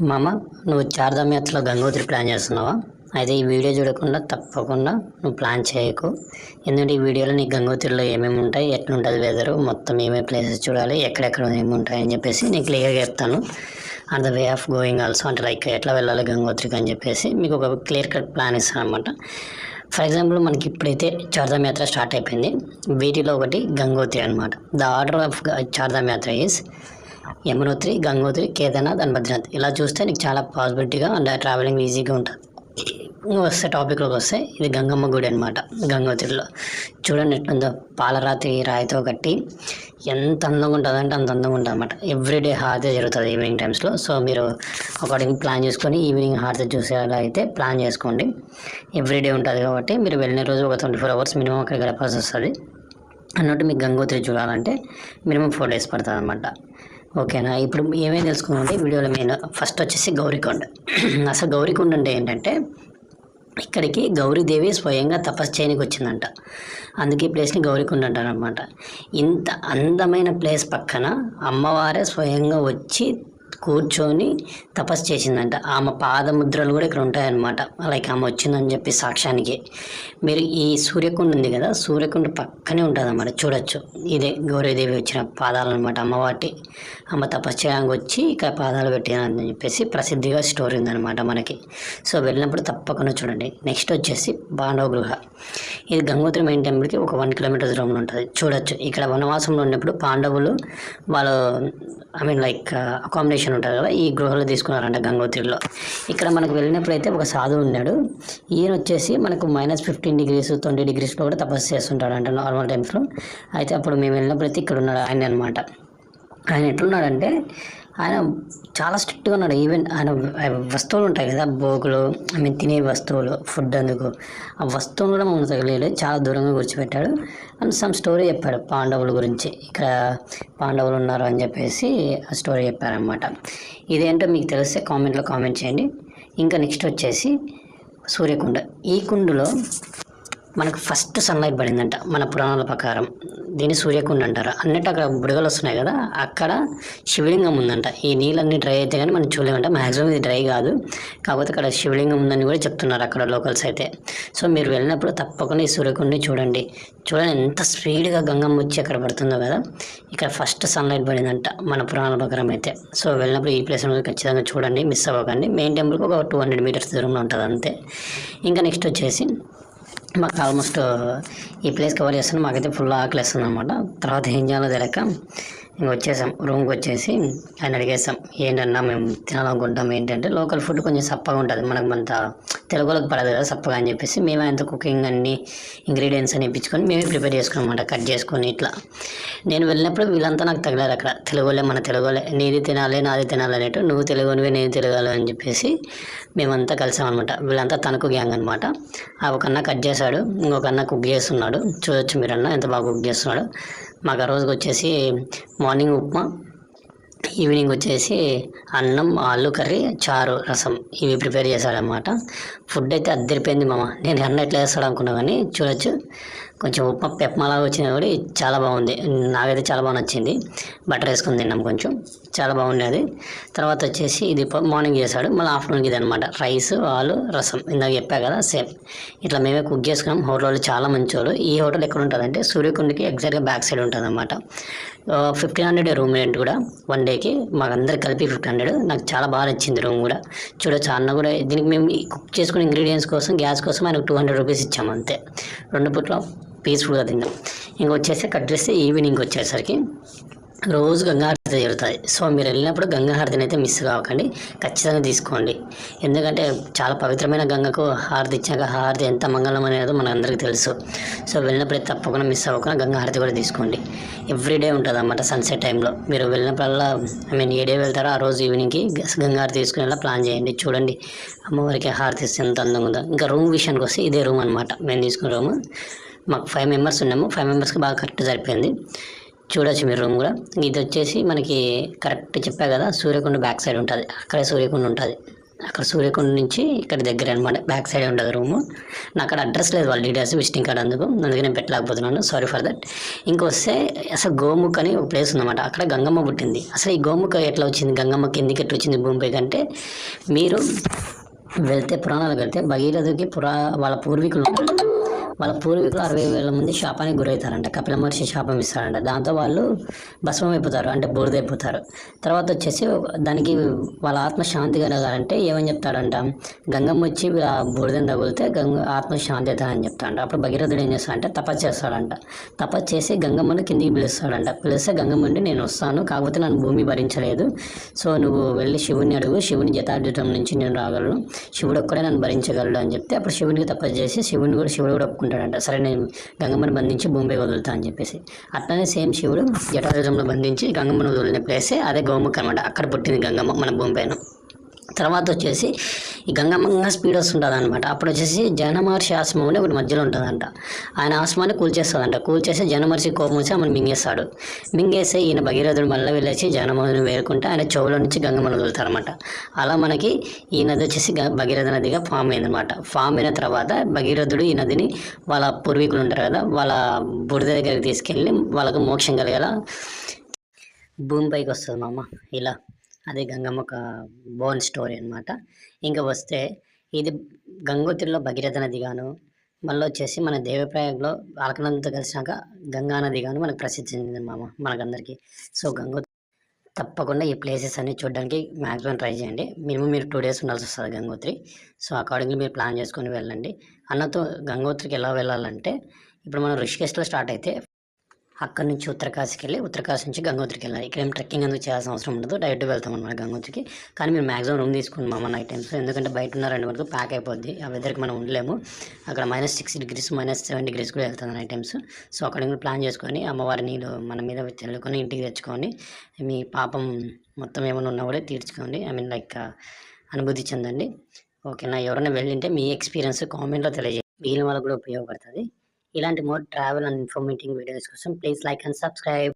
మామ, నువ్వు చార్ధామ్ యాత్రలో గంగోత్రి ప్లాన్ చేస్తున్నావా? అయితే ఈ వీడియో చూడకుండా తప్పకుండా నువ్వు ప్లాన్ చేయకు. ఎందుకంటే ఈ వీడియోలో నీకు గంగోత్రిలో ఏమేమి ఉంటాయి, ఎట్లుంటుంది వెదరు, మొత్తం ఏమేమి ప్లేసెస్ చూడాలి, ఎక్కడెక్కడ ఏమి ఉంటాయి అని చెప్పేసి నేను క్లియర్గా చెప్తాను. And the way of going also, అంటే లైక్ ఎట్లా వెళ్ళాలి గంగోత్రికి అని చెప్పేసి మీకు ఒక క్లియర్ కట్ ప్లాన్ ఇస్తాను అనమాట. ఫర్ ఎగ్జాంపుల్, మనకి ఇప్పుడైతే చార్ధామ్ యాత్ర స్టార్ట్ అయిపోయింది. వీటిలో ఒకటి గంగోత్రి అనమాట. ద ఆర్డర్ ఆఫ్ చార్ధామ్ యాత్ర ఈస్ యమునోత్రి, గంగోత్రి, కేదార్నాథ్ అండ్ బద్రీనాథ్. ఇలా చూస్తే నీకు చాలా పాసిబిలిటీగా అండ్ ట్రావెలింగ్ ఈజీగా ఉంటుంది. వస్తే టాపిక్లోకి వస్తే ఇది గంగమ్మ గుడి అనమాట. గంగోత్రిలో చూడండి ఎట్లుందో, పాలరాతి రాయితో కట్టి ఎంత అందంగా ఉంటుంది అంటే అంత అందంగా ఉంటుంది అనమాట. ఎవ్రీడే హారతి జరుగుతుంది ఈవినింగ్ టైమ్స్లో. సో మీరు అకార్డింగ్ ప్లాన్ చేసుకొని ఈవినింగ్ హారతి చూసేలా అయితే ప్లాన్ చేసుకోండి. ఎవ్రీడే ఉంటుంది కాబట్టి మీరు వెళ్ళిన రోజు ఒక 24 hours మినిమం అక్కడ గడపాల్సి వస్తుంది అన్నట్టు. మీకు గంగోత్రి చూడాలంటే మినిమం 4 days పడుతుంది అనమాట. ఓకేనా? ఇప్పుడు ఏమేమి తెలుసుకున్నామంటే వీడియోలో మెయిన్ ఫస్ట్ వచ్చేసి గౌరీకొండ. అసలు గౌరీకొండ అంటే ఏంటంటే, ఇక్కడికి గౌరీదేవి స్వయంగా తపస్సు చేయడానికి వచ్చిందంట. అందుకే ఈ ప్లేస్ని గౌరీకొండ అంటారు అనమాట. ఇంత అందమైన ప్లేస్ పక్కన అమ్మవారే స్వయంగా వచ్చి కూర్చొని తపస్సు చేసిందంట. ఆమె పాదముద్రలు కూడా ఇక్కడ ఉంటాయన్నమాట. లైక్ ఆమె వచ్చిందని చెప్పి సాక్ష్యానికి. మీరు ఈ సూర్యకుండ ఉంది కదా, సూర్యకుండ పక్కనే ఉంటుంది అన్నమాట. చూడొచ్చు, ఇదే గౌరీదేవి వచ్చిన పాదాలు అనమాట. అమ్మవాటి అమ్మ తపస్సు చేయడానికి వచ్చి ఇక్కడ పాదాలు పెట్టిందని చెప్పేసి ప్రసిద్ధిగా స్టోరీ ఉందన్నమాట మనకి. సో వెళ్ళినప్పుడు తప్పకుండా చూడండి. నెక్స్ట్ వచ్చేసి పాండవ గృహ. ఇది గంగోత్రి మెయిన్ టెంపుల్కి ఒక 1 kilometer దూరంలో ఉంటుంది. చూడొచ్చు, ఇక్కడ వనవాసంలో ఉన్నప్పుడు పాండవులు వాళ్ళు లైక్ అకామిడేషన్ ఉంటుంది కదా, ఈ గృహలో తీసుకున్నారంట గంగోత్రిలో. ఇక్కడ మనకు వెళ్ళినప్పుడు అయితే ఒక సాధువు ఉన్నాడు. ఈయన వచ్చేసి మనకు -15 degrees 20 degrees కూడా తపస్సు చేస్తుంటాడు అంట నార్మల్ టైమ్స్లో. అయితే అప్పుడు మేము వెళ్ళినప్పుడు అయితే ఇక్కడ ఉన్నాడు ఆయన అనమాట. ఆయన ఎట్లున్నాడంటే, ఆయన చాలా స్ట్రిక్ట్గా ఉన్నాడు. ఈవెన్ ఆయన వస్తువులు ఉంటాయి కదా, భోగులు, తినే వస్తువులు, ఫుడ్, అందుకు ఆ వస్తువులు కూడా మమ్మల్ని తగలేదు, చాలా దూరంగా కూర్చోబెట్టాడు. అండ్ సమ్ స్టోరీ చెప్పాడు పాండవుల గురించి. ఇక్కడ పాండవులు ఉన్నారు అని చెప్పేసి ఆ స్టోరీ చెప్పారనమాట. ఇదేంటో మీకు తెలిస్తే కామెంట్లో కామెంట్ చేయండి. ఇంకా నెక్స్ట్ వచ్చేసి సూర్యకుండ. ఈ కుండలో మనకు ఫస్ట్ సన్లైట్ పడిందంట మన పురాణాల ప్రకారం. దీన్ని సూర్యకుండ అంటారు. అన్నట్టు అక్కడ బుడగలు వస్తున్నాయి కదా, అక్కడ శివలింగం ఉందంట. ఈ నీళ్ళన్నీ డ్రై అయితే కానీ మనం చూడలేమంట. మ్యాక్సిమం ఇది డ్రై కాదు, కాకపోతే అక్కడ శివలింగం ఉందని కూడా చెప్తున్నారు అక్కడ లోకల్స్ అయితే. సో మీరు వెళ్ళినప్పుడు తప్పకుండా ఈ సూర్యకుండని చూడండి. ఎంత స్పీడ్గా గంగమ్మ వచ్చి అక్కడ పడుతుందో కదా. ఇక్కడ ఫస్ట్ సన్లైట్ పడిందంట మన పురాణాల ప్రకారం అయితే. సో వెళ్ళినప్పుడు ఈ ప్లేస్ ఖచ్చితంగా చూడండి, మిస్ అవ్వకండి. మెయిన్ టెంపుల్కి ఒక 200 meters దూరంలో ఉంటుంది అంతే. ఇంకా నెక్స్ట్ వచ్చేసి మాకు ఆల్మోస్ట్ ఈ ప్లేస్ కవర్ చేస్తాను. మాకైతే ఫుల్ ఆకలిస్తుంది అనమాట. తర్వాత ఏం చేయాలో తెలియక ఇంక వచ్చేసాం రూమ్కి. వచ్చేసి ఆయన అడిగేసాం, ఏంటన్నా మేము తినాలనుకుంటాం, ఏంటంటే లోకల్ ఫుడ్ కొంచెం సప్పగా ఉంటుంది, మనకు అంత తెలుగులోకి పడదు కదా సప్పగా అని చెప్పేసి మేము అంత కుకింగ్ అన్ని ఇంగ్రీడియంట్స్ అని ఇప్పించుకొని మేమే ప్రిపేర్ చేసుకున్నామాట, కట్ చేసుకొని ఇట్లా. నేను వెళ్ళినప్పుడు వీళ్ళంతా నాకు తగిలారు అక్కడ. తెలుగులే, మన తెలుగులే, నీది తినాలి నాది తినాలి అనేట్టు, నువ్వు తెలుగునివే నేను తెలుగాలి అని చెప్పేసి మేమంతా కలిసామన్నమాట. వీళ్ళంతా తనకు గ్యాంగ్ అనమాట. ఒక అన్న కట్ చేశాడు, ఇంకొక అన్న కుక్ చేస్తున్నాడు. చూడొచ్చు మీరన్నా ఎంత బాగా కుక్ చేస్తున్నాడు. మాకు ఆ రోజుకి వచ్చేసి మార్నింగ్ ఉప్మా, ఈవినింగ్ వచ్చేసి అన్నం, ఆలు కర్రీ, చారు, రసం ఇవి ప్రిపేర్ చేశాడనమాట. ఫుడ్ అయితే అద్దరిపోయింది మామ. నేను అన్న ఎట్లా చేస్తాడు అనుకున్నా కానీ చూడొచ్చు, కొంచెం ఉప్మా పెప్మాలాగా వచ్చినా కూడా చాలా బాగుంది. నాకైతే చాలా బాగా నచ్చింది. బటర్ వేసుకొని తిన్నాం, కొంచెం చాలా బాగుండేది. తర్వాత వచ్చేసి ఇది మార్నింగ్ చేశాడు, మళ్ళీ ఆఫ్టర్నూన్కి ఇది అనమాట. రైస్, ఆలు, రసం ఇందాక చెప్పా కదా, సేమ్ ఇట్లా మేమే కుక్ చేసుకున్నాం. హోటల్ చాలా మంచి వాళ్ళు. ఈ హోటల్ ఎక్కడ ఉంటుందంటే సూర్యకుండకి ఎగ్జాక్ట్గా బ్యాక్ సైడ్ ఉంటుంది అనమాట. 1500 రూమ్ రెంట్ కూడా 1 dayకి, మాకు అందరికి కలిపి 1500. నాకు చాలా బాగా నచ్చింది రూమ్ కూడా. చూడొచ్చు, అన్న కూడా దీనికి మేము కుక్ చేసుకునే ఇంగ్రీడియంట్స్ కోసం, గ్యాస్ కోసం ఆయనకు 200 rupees ఇచ్చాము అంతే. 2 పూట్ల పీస్ఫుల్గా తిందాం. ఇంకొచ్చేసి కట్ చేస్తే ఈవినింగ్ వచ్చేసరికి రోజు గంగాహారతి జరుగుతుంది. సో మీరు వెళ్ళినప్పుడు గంగాహారతిని అయితే మిస్ కావకండి, ఖచ్చితంగా తీసుకోండి. ఎందుకంటే చాలా పవిత్రమైన గంగకు హారతి ఇచ్చాక హారతి ఎంత మంగళం అనేదో మన అందరికీ తెలుసు. సో వెళ్ళినప్పుడు తప్పకుండా మిస్ అవ్వకుండా గంగాహారతి కూడా తీసుకోండి. ఎవ్రీడే ఉంటుంది అన్నమాట సన్సెట్ టైంలో. మీరు వెళ్ళినప్పుడల్లా ఏ డే వెళ్తారో ఆ రోజు ఈవినింగ్కి గంగాహారతి తీసుకునేలా ప్లాన్ చేయండి. చూడండి అమ్మవారికి హారతి ఇస్తే ఎంత అందంగా ఉందో. ఇంకా రూమ్ విషయానికి వస్తే ఇదే రూమ్ అనమాట. మేము తీసుకున్న రూమ్. మాకు 5 members ఉన్నాము. 5 membersకి బాగా కరెక్ట్ సరిపోయింది. చూడొచ్చు మీరు రూమ్ కూడా. ఇది వచ్చేసి మనకి కరెక్ట్ చెప్పా కదా, సూర్యకుండ బ్యాక్ సైడ్ ఉంటుంది, అక్కడే సూర్యకుండ ఉంటుంది. అక్కడ సూర్యకొండ నుంచి ఇక్కడ దగ్గర అనమాట, బ్యాక్ సైడ్ ఉంటుంది రూము. నాకు అక్కడ అడ్రస్ లేదు, వాళ్ళ డీటెయిల్స్ విజిటింగ్ కార్డ్ అందుకే నేను పెట్టలేకపోతున్నాను, సారీ ఫర్ దట్. ఇంకొస్తే అసలు గోముఖ్ అని ఒక ప్లేస్ ఉందన్నమాట, అక్కడ గంగమ్మ పుట్టింది. అసలు ఈ గోముఖ ఎట్లా వచ్చింది, గంగమ్మ కిందికి ఎట్లా వచ్చింది భూమిపై కంటే, మీరు వెళ్తే పురాణాలకు వెళ్తే భగీరథుడికి వాళ్ళ పూర్వీకులు ఉంటారు. వాళ్ళ పూర్వీకులు 60,000 మంది శాపానికి గురవుతారంట, కపిల మహర్షి శాపం ఇస్తారంట. దాంతో వాళ్ళు భస్మం అయిపోతారు, అంటే బూడిదైపోతారు. తర్వాత వచ్చేసి దానికి వాళ్ళ ఆత్మ శాంతి కలగాలంటే ఏమని చెప్తాడంట, గంగమ్మ వచ్చి ఆ బూడిదని తగిలితే ఆత్మ శాంతి అవుతాడని చెప్తాడంట. అప్పుడు భగీరథుడు ఏం చేస్తాడంటే తపస్సు చేస్తాడంట. తపస్సు చేసి గంగమ్మని కిందికి పిలుస్తాడంట. పిలిస్తే గంగమ్మ అంటే నేను వస్తాను, కాకపోతే నన్ను భూమి భరించలేదు, సో నువ్వు వెళ్ళి శివుని అడుగు, శివుని జటాజుటం నుంచి నేను రాగలను, శివుడు ఒక్కడే నన్ను భరించగలడు అని చెప్తే అప్పుడు శివునికి తపస్సు చేసి శివుడు కూడా ఒప్పుకుంటాడంట, సరే నేను గంగమ్మని బంధించి భూమిపై వదులుతా అని చెప్పేసి. అట్లనే సేమ్ శివుడు జటాజుటంలో బంధించి గంగమ్మను వదిలిన ప్లేసే అదే గోముఖ్ అనమాట, అక్కడ పుట్టింది గంగమ్మ మన భూమిపైన. తర్వాత వచ్చేసి ఈ గంగమ్మ స్పీడ్ వస్తుంటుంది అనమాట. అప్పుడు వచ్చేసి జనమహర్షి ఆశ్రమం అని ఒకటి మధ్యలో ఉంటుందంట. ఆయన ఆశ్రమాన్ని కూల్చేస్తుందంట. కూల్చేసి జనమహర్షి కోపం వచ్చి ఆమెను మింగేస్తాడు. మింగేస్తే ఈయన భగీరథుడు మళ్ళీ వెళ్ళేసి జనమహర్షిని వేరుకుంటే ఆయన చెవులో నుంచి గంగమ్మను వదులుతారనమాట. అలా మనకి ఈ నది వచ్చేసి భగీరథ నదిగా ఫామ్ అయిందనమాట. ఫామ్ అయిన తర్వాత భగీరథుడు ఈ నదిని వాళ్ళ పూర్వీకులు ఉంటారు కదా, వాళ్ళ బుడిద దగ్గరికి తీసుకెళ్ళి వాళ్ళకు మోక్షం కలిగేలా భూమిపైకి వస్తుంది మామ. ఇలా అదే గంగమ్మ ఒక బోర్న్ స్టోరీ అనమాట. ఇంకా వస్తే ఇది గంగోత్రిలో భగీరథ నది గాను, మళ్ళీ వచ్చేసి మన దేవప్రయాగ్లో అలకనందతో కలిసినాక గంగా నది గాను మనకు ప్రసిద్ధి చెందింది మామ మనకందరికీ. సో గంగోత్రి తప్పకుండా ఈ ప్లేసెస్ అన్ని చూడడానికి మ్యాక్సిమం ట్రై చేయండి. మినిమం మీరు 2 days ఉండాల్సి వస్తుంది గంగోత్రి. సో అకార్డింగ్లీ మీరు ప్లాన్ చేసుకొని వెళ్ళండి. అన్నతో గంగోత్రికి ఎలా వెళ్ళాలంటే, ఇప్పుడు మనం రిషికేశ్లో స్టార్ట్ అయితే అక్కడ నుంచి ఉత్తరకాశీకి వెళ్ళి ఉత్తరకాశీ నుంచి గంగోత్రికి వెళ్ళాలి. ఇక్కడ ఏం ట్రెక్కింగ్ ఎందుకు చేయాల్సిన అవసరం ఉండదు, డైరెక్ట్ వెళ్తాం అనమాట గంగోత్రికి. కానీ మీరు మ్యాక్సిమం రూమ్ తీసుకుని మామ నైట్ టైమ్స్, ఎందుకంటే బయట ఉన్న 2 వరకు ప్యాక్ అయిపోద్ది, ఆ వెదర్కి మనం ఉండలేము. అక్కడ -6 degrees -7 degrees కూడా వెళ్తుంది నైట్ టైమ్స్. సో అక్కడ ప్లాన్ చేసుకొని అమ్మవారి నీళ్ళు మన మీద చల్లుకొని ఇంటికి తెచ్చుకొని మీ పాపం మొత్తం ఏమైనా ఉన్నా కూడా తీర్చుకోండి, లైక్ అనుభూతి చెందండి. ఓకేనా? ఎవరైనా వెళ్ళింటే మీ ఎక్స్పీరియన్స్ కామెంట్లో తెలియజేయండి, మిగిలిన వాళ్ళకు కూడా ఉపయోగపడుతుంది. ఇలాంటి more travel and informative videos కోసం ప్లీజ్ లైక్ అండ్ సబ్స్క్రైబ్.